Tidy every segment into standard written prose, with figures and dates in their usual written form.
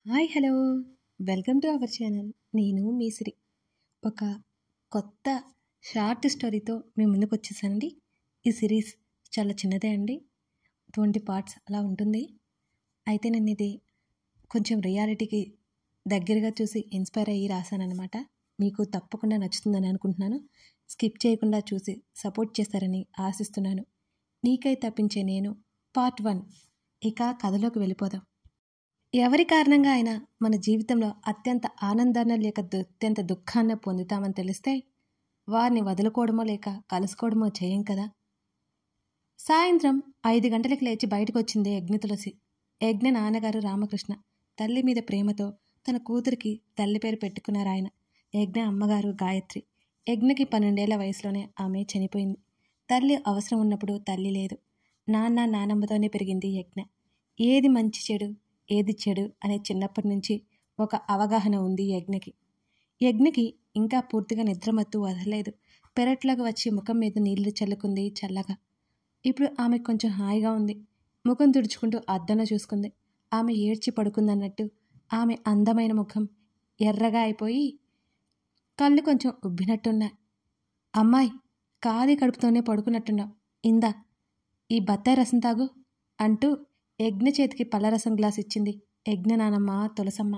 Hi hello welcome to our channel. నేను మీ సిరి. ఒక కొత్త షార్ట్ స్టోరీతో మీ ముందుకు వచ్చేసానండి. ఈ సిరీస్ చాలా చిన్నదే అండి, 20 పార్ట్స్ అలా ఉంటుంది. అయితే నేను ఇది కొంచెం రియాలిటీకి దగ్గరగా చూసి ఇన్స్పైర్ అయ్యి రాశానన్నమాట. మీకు తప్పకుండా నచ్చుతుందని అనుకుంటున్నాను. స్కిప్ చేయకుండా చూసి సపోర్ట్ చేస్తారని ఆశిస్తున్నాను. నీకై తప్పించే నేను పార్ట్ 1. ఇక కథలోకి వెళ్ళిపోదాం. ఎవరి కారణంగా అయినా మన జీవితంలో అత్యంత ఆనందాన్ని లేక అత్యంత దుఃఖాన్ని పొందుతామని తెలిస్తే వారిని వదులుకోవడమో లేక కలుసుకోవడమో చేయం కదా. సాయంత్రం 5 గంటలకు లేచి బయటకు వచ్చింది యజ్ఞ తులసి. యజ్ఞ నాన్నగారు రామకృష్ణ తల్లి మీద ప్రేమతో తన కూతురికి తల్లి పేరు పెట్టుకున్నారు ఆయన. యజ్ఞ అమ్మగారు గాయత్రి. యజ్ఞకి 12 ఏళ్ల వయసులోనే ఆమె చనిపోయింది. తల్లి అవసరం ఉన్నప్పుడు తల్లి లేదు. నాన్నమ్మతోనే పెరిగింది యజ్ఞ. ఏది మంచి చెడు, ఏది చెడు అనే చిన్నప్పటి నుంచి ఒక అవగాహన ఉంది యజ్ఞకి ఇంకా పూర్తిగా నిద్రమత్తు వదలలేదు. పెరట్లోకి వచ్చి ముఖం మీద నీళ్లు చల్లుకుంది చల్లగా. ఇప్పుడు ఆమె కొంచెం హాయిగా ఉంది. ముఖం తుడుచుకుంటూ అద్దంలో చూసుకుంది. ఆమె ఏడ్చి పడుకుందన్నట్టు ఆమె అందమైన ముఖం ఎర్రగా అయిపోయి కళ్ళు కొంచెం ఉబ్బినట్టున్నా. అమ్మాయి, ఖాళీ కడుపుతోనే పడుకున్నట్టున్నావు, ఇందా ఈ బత్తాయి రసం తాగు అంటూ యజ్ఞ చేతికి పళ్ళరసం గ్లాస్ ఇచ్చింది యజ్ఞ నానమ్మ తులసమ్మ.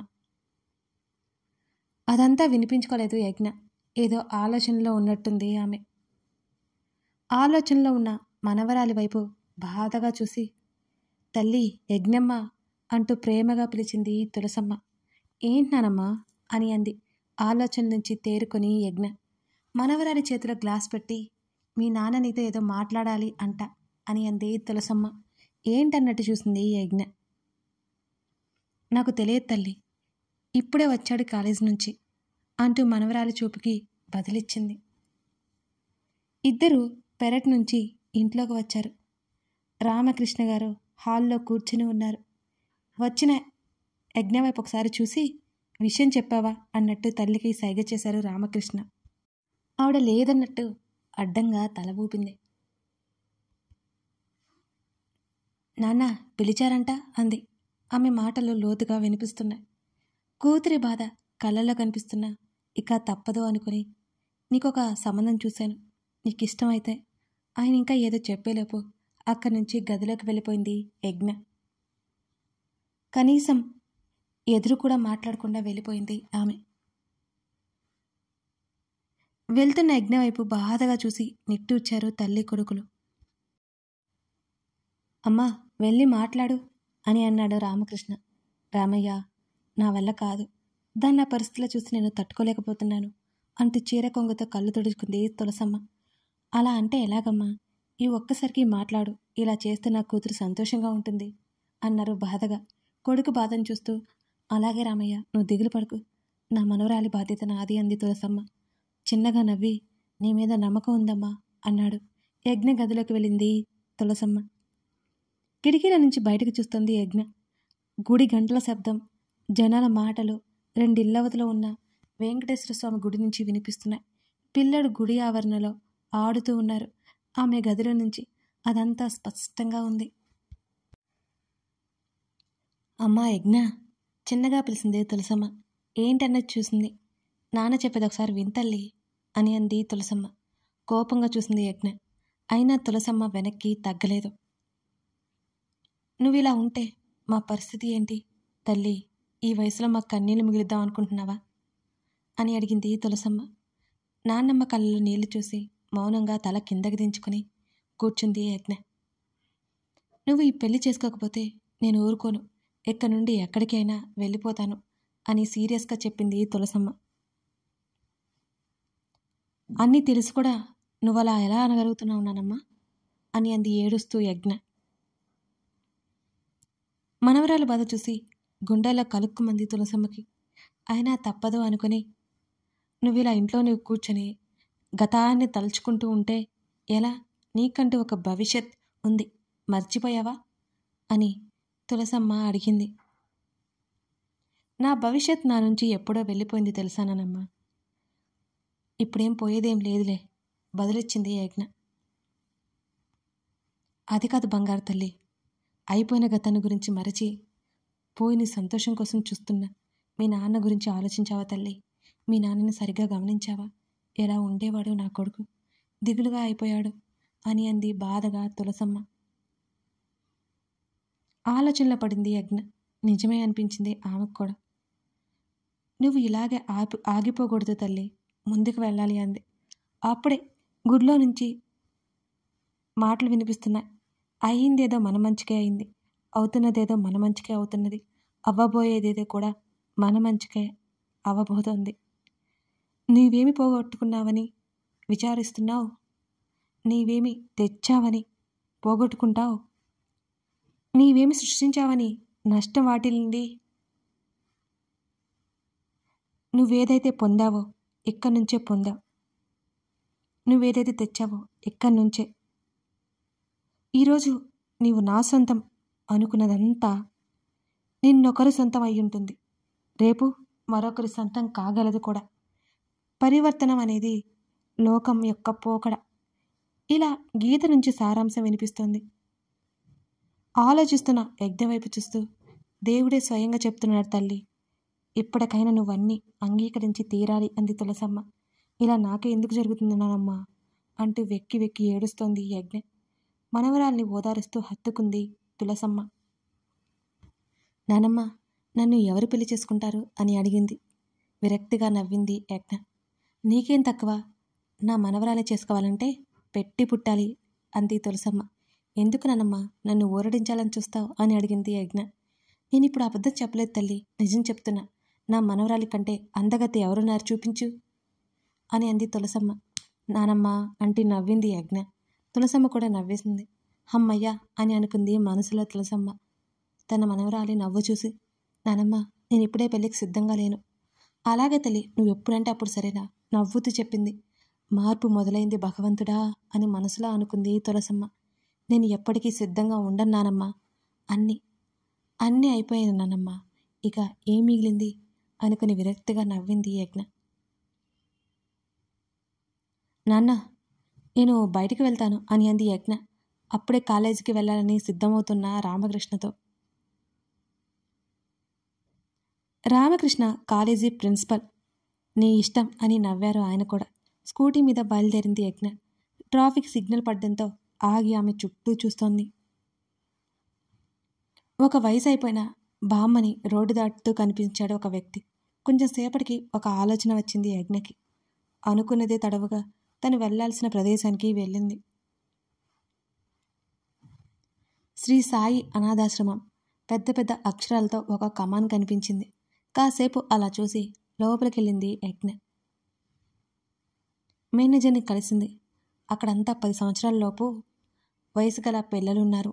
అదంతా వినిపించుకోలేదు యజ్ఞ. ఏదో ఆలోచనలో ఉన్నట్టుంది ఆమె. ఆలోచనలో ఉన్న మనవరాలి వైపు బాధగా చూసి, తల్లి యజ్ఞమ్మ అంటూ ప్రేమగా పిలిచింది తులసమ్మ. ఏంటి నానమ్మా అని అంది ఆలోచన నుంచి తేరుకొని యజ్ఞ. మనవరాలి చేతిలో గ్లాస్ పెట్టి, మీ నాన్న నీతో ఏదో మాట్లాడాలి అంట అని అంది తులసమ్మ. ఏంటన్నట్టు చూసింది యజ్ఞ. నాకు తెలియదు తల్లి, ఇప్పుడే వచ్చాడు కాలేజీ నుంచి అంటూ మనవరాలి చూపుకి బదిలిచ్చింది. ఇద్దరు పెరట్ నుంచి ఇంట్లోకి వచ్చారు. రామకృష్ణ గారు హాల్లో కూర్చుని ఉన్నారు. వచ్చిన యజ్ఞ వైపు ఒకసారి చూసి, విషయం చెప్పావా అన్నట్టు తల్లికి సైగ చేశారు రామకృష్ణ. ఆవిడ లేదన్నట్టు అడ్డంగా తల ఊపింది. నాన్న పిలిచారంట అంది. ఆమె మాటలు లోతుగా వినిపిస్తున్నాయి. కూతురి బాధ కళ్ళల్లో కనిపిస్తున్నా ఇక తప్పదు అనుకుని, నీకొక సంబంధం చూశాను, నీకిష్టమైతే ఆయన ఇంకా ఏదో చెప్పేలోపు అక్కడి నుంచి గదిలోకి వెళ్ళిపోయింది యజ్ఞ. కనీసం ఎదురు కూడా మాట్లాడకుండా వెళ్ళిపోయింది ఆమె. వెళ్తున్న యజ్ఞ వైపు బాధగా చూసి నిట్టూర్చారు తల్లి కొడుకులు. అమ్మా, వెళ్ళి మాట్లాడు అని అన్నాడు రామకృష్ణ. రామయ్య, నా వల్ల కాదు, దాన్ని నా పరిస్థితిలో చూసి నేను తట్టుకోలేకపోతున్నాను అంటూ చీర కొంగుతో కళ్ళు తుడుచుకుంది తులసమ్మ. అలా అంటే ఎలాగమ్మా, ఈ ఒక్కసారికి మాట్లాడు, ఇలా చేస్తే నా కూతురు సంతోషంగా ఉంటుంది అన్నారు బాధగా. కొడుకు బాధను చూస్తూ, అలాగే రామయ్య, నువ్వు దిగులు పడుకు, నా మనవరాలి బాధ్యత నాది అంది తులసమ్మ. చిన్నగా నవ్వి, నీ మీద నమ్మకం ఉందమ్మా అన్నాడు. యజ్ఞ గదిలోకి వెళ్ళింది తులసమ్మ. కిటికీల నుంచి బయటకు చూస్తుంది యజ్ఞ. గుడి గంటల శబ్దం, జనాల మాటలు 2 ఇళ్లవతలో ఉన్న వెంకటేశ్వర స్వామి గుడి నుంచి వినిపిస్తున్నాయి. పిల్లడు గుడి ఆవరణలో ఆడుతూ ఉన్నారు. ఆమె గదిలో నుంచి అదంతా స్పష్టంగా ఉంది. అమ్మా యజ్ఞ, చిన్నగా పిలిచింది తులసమ్మ. ఏంటన్నది చూసింది. నాన్న చెప్పేది ఒకసారి వింతల్లి అని అంది తులసమ్మ. కోపంగా చూసింది యజ్ఞ. అయినా తులసమ్మ వెనక్కి తగ్గలేదు. నువ్విలా ఉంటే మా పరిస్థితి ఏంటి తల్లి, ఈ వయసులో మా కన్నీళ్ళు మిగిలిద్దాం అనుకుంటున్నావా అని అడిగింది తులసమ్మ. నాన్నమ్మ కళ్ళలో నీళ్లు చూసి మౌనంగా తల కిందకి దించుకుని కూర్చుంది యజ్ఞ. నువ్వు ఈ పెళ్లి చేసుకోకపోతే నేను ఊరుకోను, ఎక్కడి నుండి ఎక్కడికైనా వెళ్ళిపోతాను అని సీరియస్గా చెప్పింది తులసమ్మ. అన్నీ తెలుసు కూడా నువ్వు అలా ఎలా అనగలుగుతున్నావు నానమ్మా అని అంది ఏడుస్తూ యజ్ఞ. మనవరాలు బాధ చూసి గుండెల్లో కలుక్కుమంది తులసమ్మకి. అయినా తప్పదు అనుకుని, నువ్విలా ఇంట్లో కూర్చొని గతాన్ని తలుచుకుంటూ ఉంటే ఎలా, నీకంటూ ఒక భవిష్యత్ ఉంది, మర్చిపోయావా అని తులసమ్మ అడిగింది. నా భవిష్యత్ నా నుంచి ఎప్పుడో వెళ్ళిపోయింది తెలుసానమ్మా, ఇప్పుడేం పోయేదేం లేదులే బదులిచ్చింది యజ్ఞ. అది కాదు బంగారు తల్లి, అయిపోయిన గతాన్ని గురించి మరచి పోయి నీ సంతోషం కోసం చూస్తున్నా. మీ నాన్న గురించి ఆలోచించావా తల్లి? మీ నాన్నని సరిగ్గా గమనించావా? ఎలా ఉండేవాడు నా కొడుకు, దిగులుగా అయిపోయాడు అని అంది బాధగా తులసమ్మ. ఆలోచనలో పడింది యజ్ఞ. నిజమే అనిపించింది ఆమెకు కూడా. నువ్వు ఇలాగే ఆగిపోకూడదు తల్లి, ముందుకు వెళ్ళాలి అంది. అప్పుడే గుడిలో నుంచి మాటలు వినిపిస్తున్నాయి. అయ్యిందేదో మన మంచికే అయింది, అవుతున్నదేదో మన మంచికే అవుతున్నది, అవ్వబోయేదేదో కూడా మన మంచికే అవ్వబోతోంది. నీవేమి పోగొట్టుకున్నావని విచారిస్తున్నావు? నీవేమి తెచ్చావని పోగొట్టుకుంటావు? నీవేమి సృష్టించావని నష్టం వాటిల్లింది? నువ్వేదైతే పొందావో ఇక్కడి నుంచే పొందావు. నువ్వేదైతే తెచ్చావో ఇక్కడి నుంచే. ఈరోజు నీవు నా సొంతం అనుకున్నదంతా నిన్నొకరు సొంతం అయి ఉంటుంది. రేపు మరొకరి సొంతం కాగలదు కూడా. పరివర్తనం అనేది లోకం యొక్క పోకడ. ఇలా గీత నుంచి సారాంశం వినిపిస్తోంది. ఆలోచిస్తున్న యజ్ఞ వైపు చూస్తూ దేవుడే స్వయంగా చెప్తున్నాడు, తల్లి ఇప్పటికైనా నువ్వన్నీ అంగీకరించి తీరాలి అంది తులసమ్మ. ఇలా నాకే ఎందుకు జరుగుతుంది నానమ్మా అంటూ వెక్కి వెక్కి ఏడుస్తోంది యజ్ఞ. మనవరాల్ని ఓదారుస్తూ హత్తుకుంది తులసమ్మ. నానమ్మ, నన్ను ఎవరు పెళ్లి చేసుకుంటారు అని అడిగింది. విరక్తిగా నవ్వింది యజ్ఞ. నీకేం తక్కువ, నా మనవరాలే చేసుకోవాలంటే పెట్టి పుట్టాలి అంది తులసమ్మ. ఎందుకు నానమ్మ నన్ను ఊరడించాలని చూస్తావు అని అడిగింది యజ్ఞ. నేను ఇప్పుడు అబద్ధం చెప్పలేదు తల్లి, నిజం చెప్తున్నా. నా మనవరాలి కంటే అందగతి ఎవరున్నారు చూపించు అని అంది తులసమ్మ. నానమ్మ అంటే నవ్వింది యజ్ఞ. తులసమ్మ కూడా నవ్వేసింది. హమ్మయ్య అని అనుకుంది మనసులో తులసమ్మ తన మనవరాలి నవ్వు చూసి. నానమ్మ, నేను ఇప్పుడే పెళ్ళికి సిద్ధంగా లేను. అలాగే తల్లి, నువ్వు ఎప్పుడంటే అప్పుడు సరేనా నవ్వుతూ చెప్పింది. మార్పు మొదలైంది భగవంతుడా అని మనసులో అనుకుంది తులసమ్మ. నేను ఎప్పటికీ సిద్ధంగా ఉండను నానమ్మ. అన్నీ అయిపోయాను నానమ్మ, ఇక ఏం మిగిలింది అనుకుని విరక్తిగా నవ్వింది యజ్ఞ. నాన్న, నేను బయటికి వెళ్తాను అని అంది యజ్ఞ అప్పుడే కాలేజీకి వెళ్ళాలని సిద్ధమవుతున్న రామకృష్ణతో. Ramakrishna college principal. నీ ఇష్టం అని నవ్వారు ఆయన కూడా. స్కూటీ మీద బయలుదేరింది యజ్ఞ. ట్రాఫిక్ సిగ్నల్ పడ్డంతో ఆగి ఆమె చుట్టూ చూస్తోంది. ఒక వయసు అయిపోయిన బామ్మని రోడ్డు దాటుతూ కనిపించాడు ఒక వ్యక్తి. కొంచెం సేపటికి ఒక ఆలోచన వచ్చింది యజ్ఞకి. అనుకున్నదే తడవుగా తను వెళ్లాల్సిన ప్రదేశానికి వెళ్ళింది. శ్రీ సాయి అనాథాశ్రమం. పెద్ద పెద్ద అక్షరాలతో ఒక కమాన్ కనిపించింది. కాసేపు అలా చూసి లోపలికెళ్ళింది యజ్ఞ. మేనేజర్ని కలిసింది. అక్కడంతా 10 సంవత్సరాల లోపు వయసు గల పిల్లలున్నారు.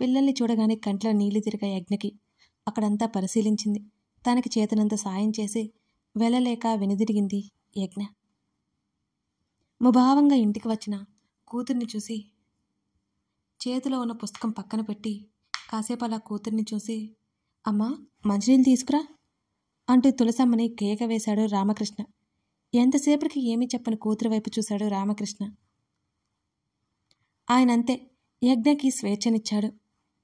పిల్లల్ని చూడగానే కంట్లో నీళ్లు తిరిగాయి యజ్ఞకి. అక్కడంతా పరిశీలించింది. తనకి చేతనంత సాయం చేసి వెళ్ళలేక వెనుదిరిగింది యజ్ఞ. ముభావంగా ఇంటికి వచ్చిన కూతుర్ని చూసి చేతిలో ఉన్న పుస్తకం పక్కన పెట్టి కాసేపు అలా కూతుర్ని చూసి, అమ్మా మంచినీళ్ళు తీసుకురా అంటూ తులసమ్మని కేక వేశాడు రామకృష్ణ. ఎంతసేపటికి ఏమీ చెప్పని కూతురు వైపు చూశాడు రామకృష్ణ. ఆయనంతే యజ్ఞకి స్వేచ్ఛనిచ్చాడు.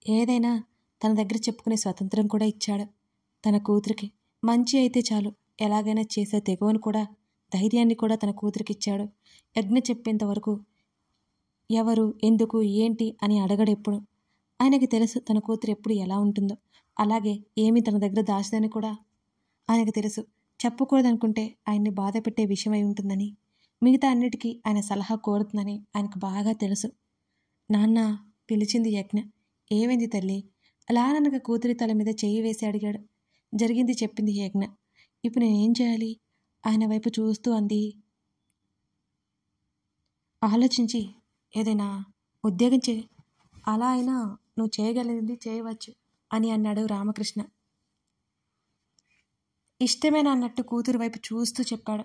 ఏదైనా తన దగ్గర చెప్పుకునే స్వతంత్రం కూడా ఇచ్చాడు. తన కూతురికి మంచి అయితే చాలు ఎలాగైనా చేసే తెగువను కూడా, ధైర్యాన్ని కూడా తన కూతురికిచ్చాడు. యజ్ఞ చెప్పేంతవరకు ఎవరు, ఎందుకు, ఏంటి అని అడగడెప్పుడు. ఆయనకి తెలుసు తన కూతురు ఎప్పుడు ఎలా ఉంటుందో. అలాగే ఏమీ తన దగ్గర దాచదని కూడా ఆయనకు తెలుసు. చెప్పకూడదనుకుంటే ఆయన్ని బాధ పెట్టే విషయమై ఉంటుందని, మిగతా అన్నిటికీ ఆయన సలహా కోరుతుందని ఆయనకు బాగా తెలుసు. నాన్న పిలిచింది యజ్ఞ. ఏమైంది తల్లి? అలా ననక కూతురి తల మీద చెయ్యి వేసి అడిగాడు. జరిగింది చెప్పింది యజ్ఞ. ఇప్పుడు నేనేం చేయాలి? ఆయన వైపు చూస్తూ అంది. ఆలోచించి ఏదైనా ఉద్యోగం అలా అయినా నువ్వు చేయగలిగింది చేయవచ్చు అని అన్నాడు రామకృష్ణ. ఇష్టమేనా అన్నట్టు కూతురు వైపు చూస్తూ చెప్పాడు.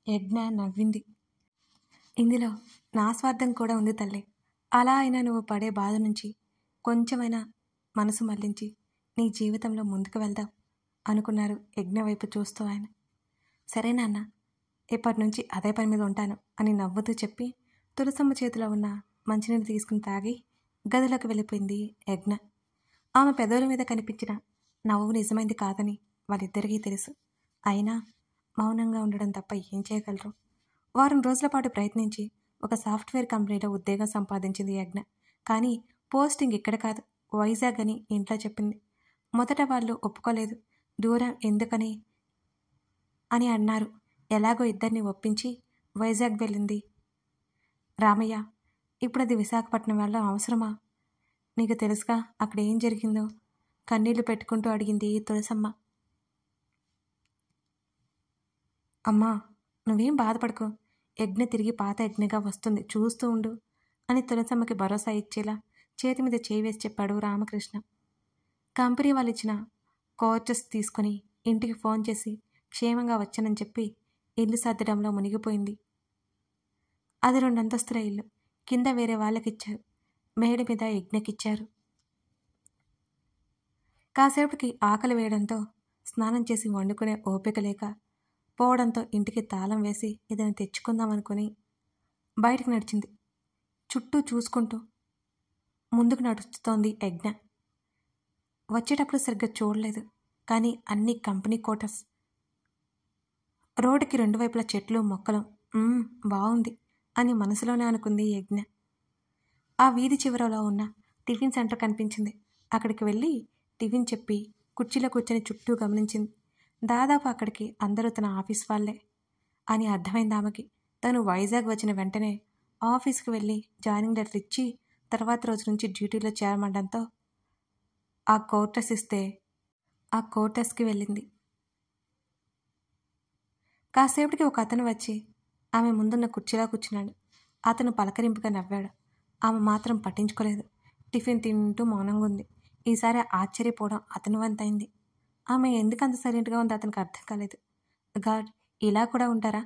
యజ్ఞ నవ్వింది. ఇందులో నా స్వార్థం కూడా ఉంది తల్లి. అలా అయినా నువ్వు పడే బాధ నుంచి కొంచెమైనా మనసు మళ్లించి నీ జీవితంలో ముందుకు వెళ్దాం అనుకున్నారు యజ్ఞ వైపు చూస్తూ ఆయన. సరే నాన్న, ఇప్పటి నుంచి అదే పని మీద ఉంటాను అని నవ్వుతూ చెప్పి తులసమ్మ చేతిలో ఉన్న మంచినీళ్ళు తీసుకుని తాగి గదిలోకి వెళ్ళిపోయింది యజ్ఞ. ఆమె పెదవుల మీద కనిపించిన నవ్వు నిజమైంది కాదని వాళ్ళిద్దరికీ తెలుసు. అయినా మౌనంగా ఉండడం తప్ప ఏం చేయగలరు? వారం రోజుల పాటు ప్రయత్నించి ఒక సాఫ్ట్వేర్ కంపెనీలో ఉద్యోగం సంపాదించింది యజ్ఞ. కానీ పోస్టింగ్ ఇక్కడ కాదు, వైజాగ్ అని ఇంట్లో చెప్పింది. మొదట వాళ్ళు ఒప్పుకోలేదు. దూరం ఎందుకని అని అన్నారు. ఎలాగో ఇద్దరిని ఒప్పించి వైజాగ్ వెళ్ళింది. రామయ్య, ఇప్పుడు అది విశాఖపట్నం వెళ్ళడం అవసరమా? నీకు తెలుసుగా అక్కడ ఏం జరిగిందో, కన్నీళ్లు పెట్టుకుంటూ అడిగింది తులసమ్మ. అమ్మా, నువ్వేం బాధపడకు, యజ్ఞ తిరిగి పాత యజ్ఞగా వస్తుంది, చూస్తూ ఉండు అని తులసమ్మకి భరోసా ఇచ్చేలా చేతి మీద చేయి వేసి చెప్పాడు రామకృష్ణ. కంపెనీ వాళ్ళు ఇచ్చిన కోర్చస్ తీసుకుని ఇంటికి ఫోన్ చేసి క్షేమంగా వచ్చానని చెప్పి ఇల్లు సర్దడంలో మునిగిపోయింది. అది 2 అంతస్తుల ఇల్లు. కింద వేరే వాళ్ళకిచ్చారు, మేడ మీద యజ్ఞకిచ్చారు. కాసేపటికి ఆకలి వేయడంతో స్నానం చేసి వండుకునే ఓపిక లేక పోవడంతో ఇంటికి తాళం వేసి ఏదైనా తెచ్చుకుందామనుకుని బయటకు నడిచింది. చుట్టూ చూసుకుంటూ ముందుకు నడుస్తోంది యజ్ఞ. వచ్చేటప్పుడు సరిగ్గా చూడలేదు, కానీ అన్ని కంపెనీ క్వార్టర్స్. రోడ్డుకి 2 వైపులా చెట్లు మొక్కలు. బాగుంది అని మనసులోనే అనుకుంది యజ్ఞ. ఆ వీధి చివరలో ఉన్న టిఫిన్ సెంటర్ కనిపించింది. అక్కడికి వెళ్ళి టిఫిన్ చెప్పి కుర్చీలో కూర్చొని చుట్టూ గమనించింది. దాదాపు అక్కడికి అందరూ తన ఆఫీస్ వాళ్ళే అని అర్థమైంది ఆమెకి. తను వైజాగ్ వచ్చిన వెంటనే ఆఫీస్కి వెళ్ళి జాయినింగ్ లెటర్ ఇచ్చి తర్వాత రోజు నుంచి డ్యూటీలో చేరమండంతో ఆ క్వార్టర్స్ ఇస్తే ఆ క్వార్టర్స్కి వెళ్ళింది. కాసేపటికి ఒక అతను వచ్చి ఆమె ముందున్న కుర్చీలో కూర్చున్నాడు. అతను పలకరింపుగా నవ్వాడు. ఆమె మాత్రం పట్టించుకోలేదు. టిఫిన్ తింటూ మౌనంగా ఉంది. ఈసారి ఆశ్చర్యపోవడం అతని వంతైంది. ఆమె ఎందుకు అంత సైలెంట్గా ఉందో అతనికి అర్థం కాలేదు. గాడ్, ఇలా కూడా ఉంటారా?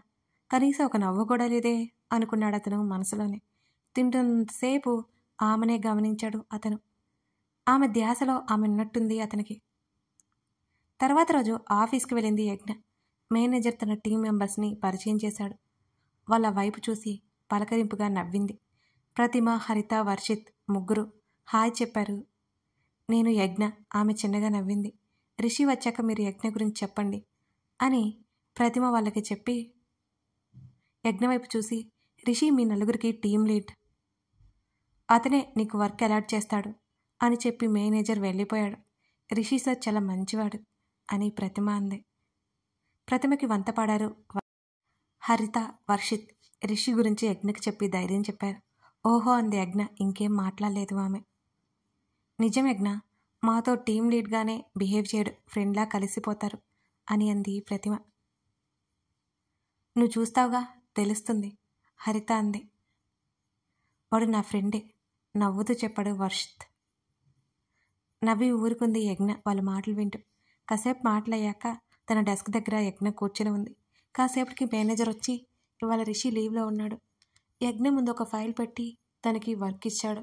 కనీసం ఒక నవ్వు కూడా లేదే అనుకున్నాడు అతను మనసులోనే. తింటున్నంతసేపు ఆమెనే గమనించాడు అతను. ఆమె ధ్యాసలో ఆమె ఉన్నట్టుంది అతనికి. తర్వాత రోజు ఆఫీస్కి వెళ్ళింది యజ్ఞ. మేనేజర్ తన టీం మెంబర్స్ని పరిచయం చేశాడు. వాళ్ళ వైపు చూసి పలకరింపుగా నవ్వింది. ప్రతిమ, హరిత, వర్షిత్ ముగ్గురు హాయ్ చెప్పారు. నేను యజ్ఞ. ఆమె చిన్నగా నవ్వింది. రిషి వచ్చాక మీరు యజ్ఞ గురించి చెప్పండి అని ప్రతిమ వాళ్ళకి చెప్పి యజ్ఞ వైపు చూసి, రిషి మీ నలుగురికి టీం లీడ్, అతనే నీకు వర్క్ అలాట్ చేస్తాడు అని చెప్పి మేనేజర్ వెళ్ళిపోయాడు. రిషి సార్ చాలా మంచివాడు అని ప్రతిమ అంది. ప్రతిమకి వంత పాడారు హరిత, వర్షిత్. రిషి గురించి యజ్ఞకి చెప్పి ధైర్యం చెప్పారు. ఓహో అంది యజ్ఞ. ఇంకేం మాట్లాడలేదు ఆమె. నిజం యజ్ఞ, మాతో టీం లీడ్గానే బిహేవ్ చేయడు, ఫ్రెండ్లా కలిసిపోతారు అని అంది ప్రతిమ. నువ్వు చూస్తావుగా, తెలుస్తుంది హరిత అంది. వాడు నా ఫ్రెండే నవ్వుతూ చెప్పాడు వర్షిత్. నవ్వి ఊరుకుంది యజ్ఞ వాళ్ళ మాటలు వింటూ. కాసేపు మాటలయ్యాక తన డెస్క్ దగ్గర యజ్ఞ కూర్చొని ఉంది. కాసేపటికి మేనేజర్ వచ్చి ఇవాళ రిషి లీవ్లో ఉన్నాడు. యజ్ఞ ముందు ఒక ఫైల్ పెట్టి తనకి వర్క్ ఇచ్చాడు.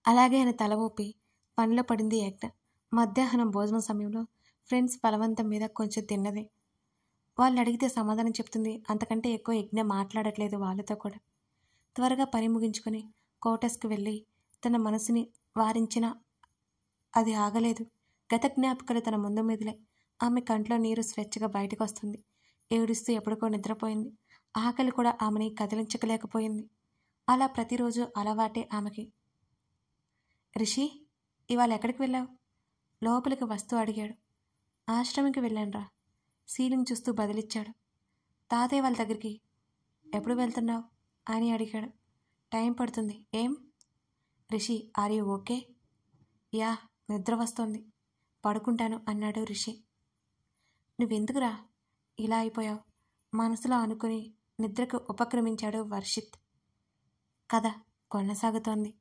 అలాగే ఆయన తల ఊపి పనిలో పడింది యజ్ఞ. మధ్యాహ్నం భోజనం సమయంలో ఫ్రెండ్స్ బలవంతం మీద కొంచెం తిన్నదే. వాళ్ళు అడిగితే సమాధానం చెప్తుంది. అంతకంటే ఎక్కువ యజ్ఞ మాట్లాడట్లేదు వాళ్ళతో కూడా. త్వరగా పని ముగించుకొని కోటర్స్కి వెళ్ళి తన మనసుని వారించినా అది ఆగలేదు. గత జ్ఞాపకాలు తన ముందు మెదిలే. ఆమె కంట్లో నీరు స్వేచ్ఛగా బయటకు వస్తుంది. ఏడుస్తూ ఎప్పటికో నిద్రపోయింది. ఆకలి కూడా ఆమెని కదిలించలేకపోయింది. అలా ప్రతిరోజు అలవాటే ఆమెకి. రిషి, ఇవాళ ఎక్కడికి వెళ్ళావు? లోపలికి వస్తూ అడిగాడు. ఆశ్రమంకి వెళ్ళానురా, సీలింగ్ చూస్తూ బదిలిచ్చాడు. తాతయ్య వాళ్ళ దగ్గరికి ఎప్పుడు వెళ్తున్నావు అని అడిగాడు. టైం పడుతుంది. ఏం? Rishi, are you okay? Yeah, నిద్ర వస్తోంది, పడుకుంటాను అన్నాడు రిషి. నువ్వెందుకురా ఇలా అయిపోయావు మనసులో అనుకుని నిద్రకు ఉపక్రమించాడు వర్షిత్. కథ కొనసాగుతోంది.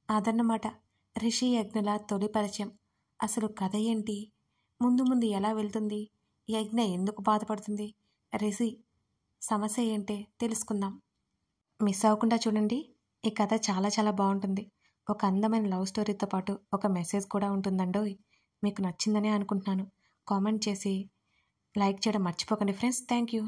అదన్నమాట రిషి యజ్ఞల తొలి పరిచయం. అసలు కథ ఏంటి, ముందు ముందు ఎలా వెళ్తుంది, యజ్ఞ ఎందుకు బాధపడుతుంది, రిషి సమస్య ఏంటే తెలుసుకుందాం. మిస్ అవ్వకుండా చూడండి. ఈ కథ చాలా చాలా బాగుంటుంది. ఒక అందమైన లవ్ స్టోరీతో పాటు ఒక మెసేజ్ కూడా ఉంటుందండోయ్. మీకు నచ్చిందనే అనుకుంటున్నాను. కామెంట్ చేసి లైక్ చేయడం మర్చిపోకండి ఫ్రెండ్స్. Thank you.